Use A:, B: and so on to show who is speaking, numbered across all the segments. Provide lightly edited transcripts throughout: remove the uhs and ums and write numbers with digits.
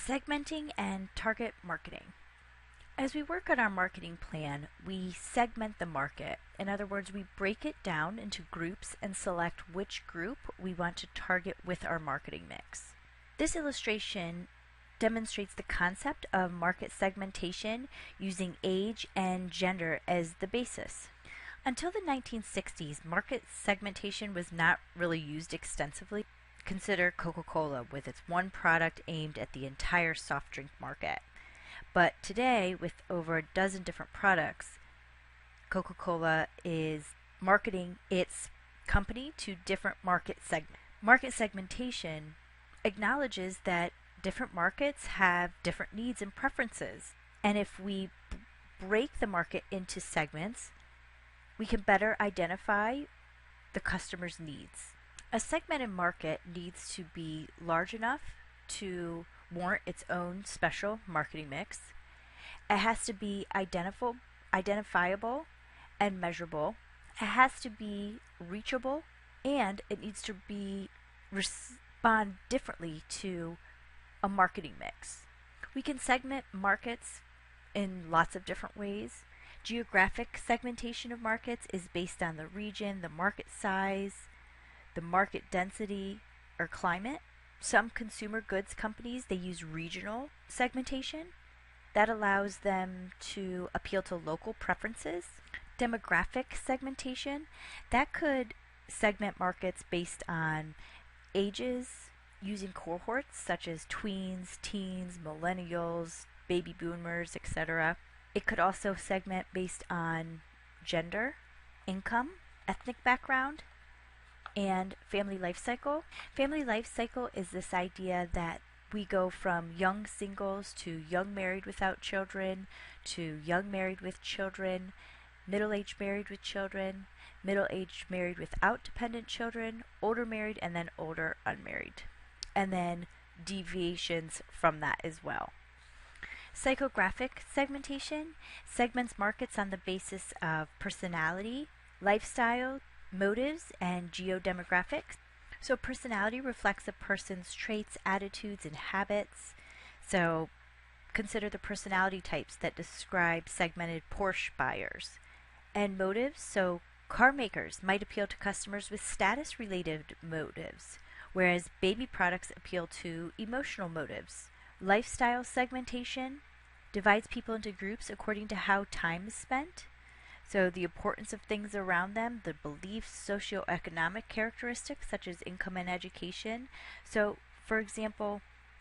A: Segmenting and target marketing. As we work on our marketing plan, we segment the market. In other words, we break it down into groups and select which group we want to target with our marketing mix. This illustration demonstrates the concept of market segmentation using age and gender as the basis. Until the 1960s, market segmentation was not really used extensively. Consider Coca-Cola with its one product aimed at the entire soft drink market. But today, with over a dozen different products, Coca-Cola is marketing its company to different market segments. Market segmentation acknowledges that different markets have different needs and preferences. And if we break the market into segments, we can better identify the customer's needs. A segmented market needs to be large enough to warrant its own special marketing mix. It has to be identifiable and measurable. It has to be reachable, and it needs to respond differently to a marketing mix. We can segment markets in lots of different ways. Geographic segmentation of markets is based on the region, the market size, the market density, or climate. Some consumer goods companies, they use regional segmentation. That allows them to appeal to local preferences. Demographic segmentation, that could segment markets based on ages, using cohorts such as tweens, teens, millennials, baby boomers, etc. It could also segment based on gender, income, ethnic background, and family life cycle. Family life cycle is this idea that we go from young singles to young married without children, to young married with children, middle-aged married with children, middle-aged married without dependent children, older married, and then older unmarried. And then deviations from that as well. Psychographic segmentation segments markets on the basis of personality, lifestyle, motives, and geodemographics. So personality reflects a person's traits, attitudes, and habits. So consider the personality types that describe segmented Porsche buyers. And motives, so car makers might appeal to customers with status-related motives, whereas baby products appeal to emotional motives. Lifestyle segmentation divides people into groups according to how time is spent. So the importance of things around them, the beliefs, socioeconomic characteristics such as income and education. So, for example,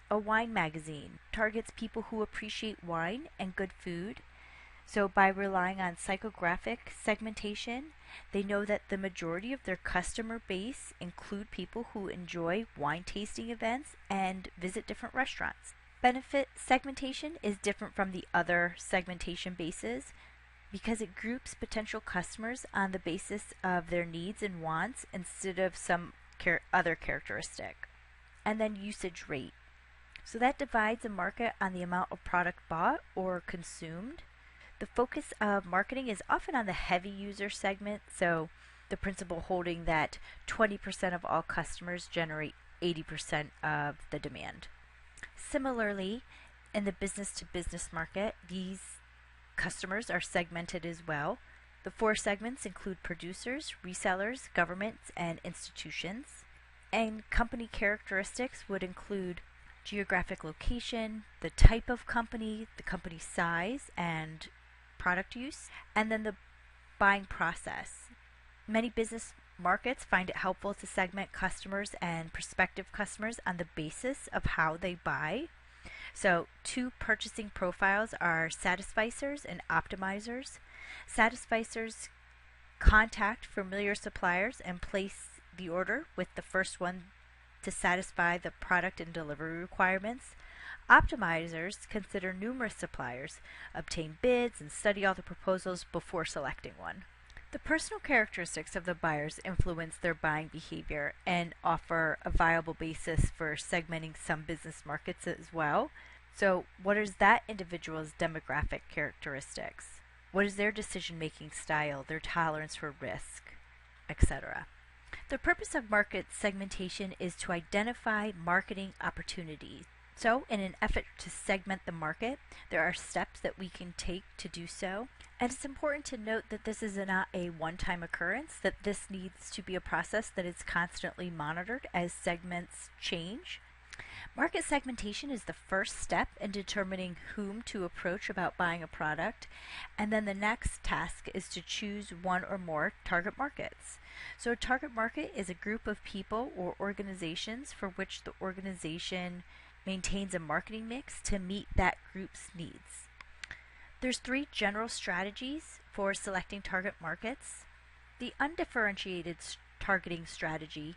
A: a wine magazine targets people who appreciate wine and good food. So by relying on psychographic segmentation, they know that the majority of their customer base include people who enjoy wine tasting events and visit different restaurants. Benefit segmentation is different from the other segmentation bases because it groups potential customers on the basis of their needs and wants instead of some other characteristic. And then usage rate. So that divides a market on the amount of product bought or consumed. The focus of marketing is often on the heavy user segment, so the principle holding that 20% of all customers generate 80% of the demand. Similarly, in the business-to-business market, these customers are segmented as well. The four segments include producers, resellers, governments, and institutions. And company characteristics would include geographic location, the type of company, the company size, and product use, and then the buying process. Many business markets find it helpful to segment customers and prospective customers on the basis of how they buy. So two purchasing profiles are satisficers and optimizers. Satisficers contact familiar suppliers and place the order with the first one to satisfy the product and delivery requirements. Optimizers consider numerous suppliers, obtain bids, and study all the proposals before selecting one. The personal characteristics of the buyers influence their buying behavior and offer a viable basis for segmenting some business markets as well. So, what is that individual's demographic characteristics? What is their decision-making style, their tolerance for risk, etc.? The purpose of market segmentation is to identify marketing opportunities. So, in an effort to segment the market, there are steps that we can take to do so. And it's important to note that this is not a one-time occurrence, that this needs to be a process that is constantly monitored as segments change. Market segmentation is the first step in determining whom to approach about buying a product, and then the next task is to choose one or more target markets. So a target market is a group of people or organizations for which the organization maintains a marketing mix to meet that group's needs. There's 3 general strategies for selecting target markets. The undifferentiated targeting strategy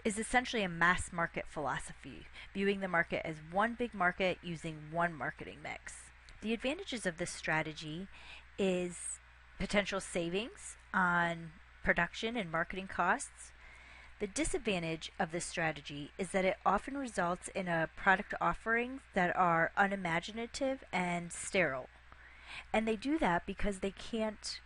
A: is essentially a mass market philosophy, viewing the market as one big market using one marketing mix. The advantages of this strategy is potential savings on production and marketing costs. The disadvantage of this strategy is that it often results in a product offerings that are unimaginative and sterile. And they do that because they can't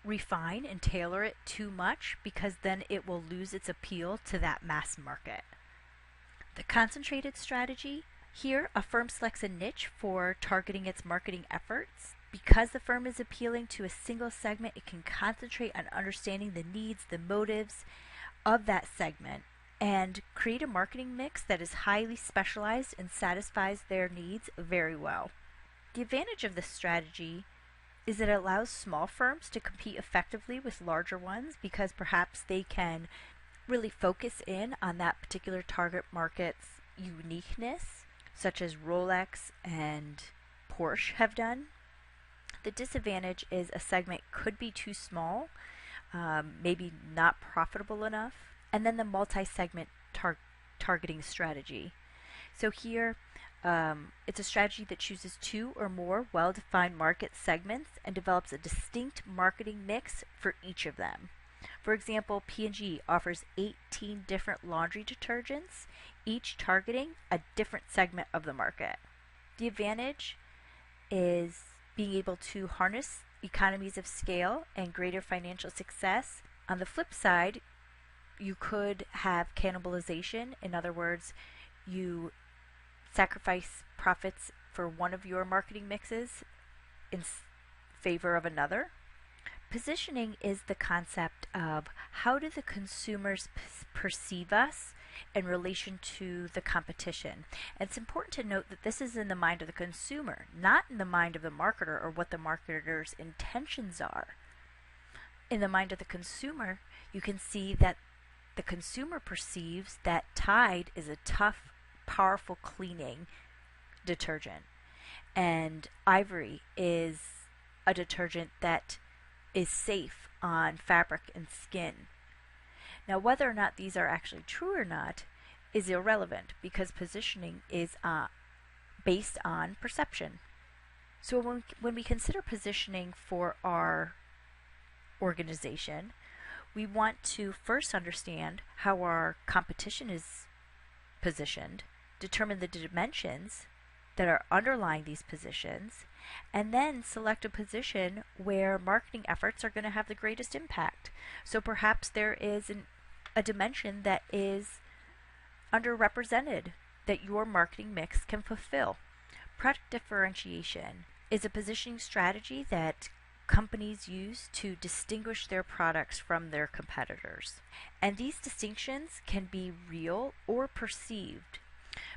A: refine and tailor it too much, because then it will lose its appeal to that mass market. The concentrated strategy, here a firm selects a niche for targeting its marketing efforts. Because the firm is appealing to a single segment, it can concentrate on understanding the needs, the motives of that segment, and create a marketing mix that is highly specialized and satisfies their needs very well. The advantage of this strategy is that it allows small firms to compete effectively with larger ones, because perhaps they can really focus in on that particular target market's uniqueness, such as Rolex and Porsche have done. The disadvantage is a segment could be too small, maybe not profitable enough. And then the multi-segment targeting strategy. So here, it's a strategy that chooses 2 or more well-defined market segments and develops a distinct marketing mix for each of them. For example, P&G offers 18 different laundry detergents, each targeting a different segment of the market. The advantage is being able to harness economies of scale and greater financial success. On the flip side, you could have cannibalization. In other words, you sacrifice profits for one of your marketing mixes in favor of another. Positioning is the concept of how do the consumers perceive us in relation to the competition. And it's important to note that this is in the mind of the consumer, not in the mind of the marketer or what the marketer's intentions are. In the mind of the consumer, you can see that the consumer perceives that Tide is a tough, powerful cleaning detergent, and Ivory is a detergent that is safe on fabric and skin. Now, whether or not these are actually true or not is irrelevant, because positioning is based on perception. So when we consider positioning for our organization, we want to first understand how our competition is positioned, determine the dimensions that are underlying these positions, and then select a position where marketing efforts are going to have the greatest impact. So perhaps there is a dimension that is underrepresented that your marketing mix can fulfill. Product differentiation is a positioning strategy that companies use to distinguish their products from their competitors. And these distinctions can be real or perceived.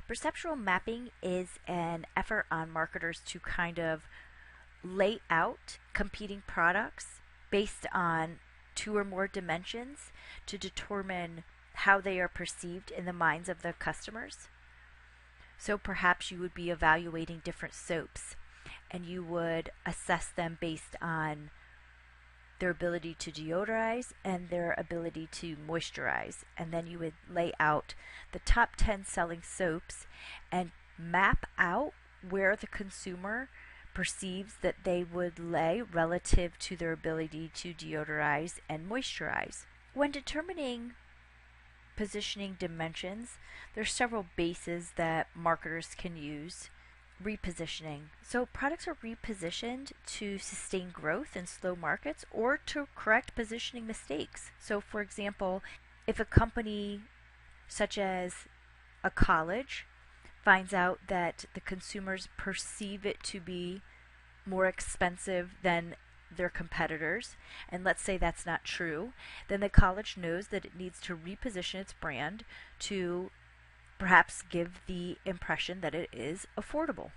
A: Perceptual mapping is an effort on marketers to kind of lay out competing products based on 2 or more dimensions to determine how they are perceived in the minds of the customers. So perhaps you would be evaluating different soaps, and you would assess them based on their ability to deodorize and their ability to moisturize. And then you would lay out the top 10 selling soaps and map out where the consumer perceives that they would lay relative to their ability to deodorize and moisturize. When determining positioning dimensions, there's several bases that marketers can use. Repositioning. So products are repositioned to sustain growth in slow markets or to correct positioning mistakes. So for example, if a company such as a college finds out that the consumers perceive it to be more expensive than their competitors, and let's say that's not true, then the college knows that it needs to reposition its brand to perhaps give the impression that it is affordable.